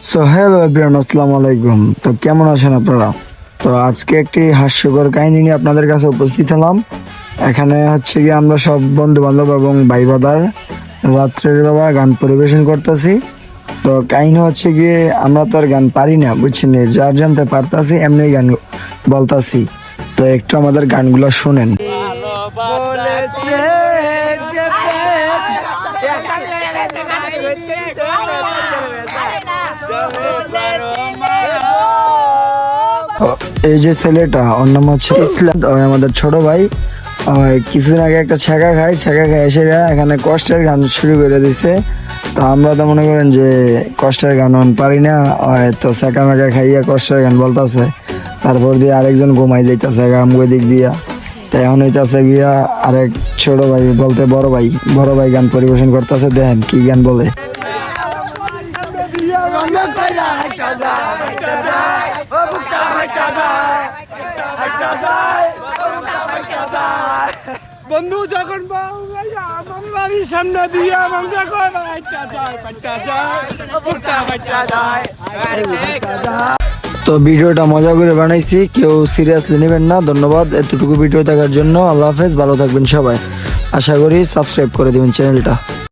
So hello everyone, আসসালামু আলাইকুম। তো কেমন আছেন আপনারা? তো আজকে একটি হাস্যকর কাহিনী নিয়ে আপনাদের কাছে উপস্থিত হলাম। এখানে হচ্ছে গিয়ে আমরা সব বন্ধু বান্ধব এবং ভাই বাদার রাত্রের বেলা গান পরিবেশন করতেছি। তো কাহিনী হচ্ছে গিয়ে আমরা তো আর গান পারি না, বুঝছেন, যার জানতে পারতাছি এমনি গান বলতাছি। তো একটু আমাদের গানগুলো শোনেন। এই যে ছেলেটা, ওর নাম হচ্ছে ইসলাম, ওই আমাদের ছোট ভাই। ওই কিছুদিন আগে একটা ছ্যাঁকা খাই এসে এখানে কষ্টের গান শুরু করে দিছে। তো আমরা তো মনে করেন যে কষ্টের গান পারি না, তো ছ্যাঁকা ম্যাকা খাইয়া কষ্টের গান বলতেছে। তারপর দিয়ে আরেকজন ঘুমাই যাইতেছে ওই দিক দিয়া। তো এখন হইতাছে গিয়া আরেক ছোট ভাই বলতে বড় ভাই গান পরিবেশন করতেছে। দেখেন কি গান বলে। বন্ধু যখন বাড়ির সামনে দিয়ে তো ভিডিওটা মজা করে বানাইছি, কেউ সিরিয়াসলি নেবেন না। ধন্যবাদ এতটুকু ভিডিও দেখার জন্য। আল্লাহ হাফেজ, ভালো থাকবেন সবাই। আশা করি সাবস্ক্রাইব করে দিবেন চ্যানেলটা।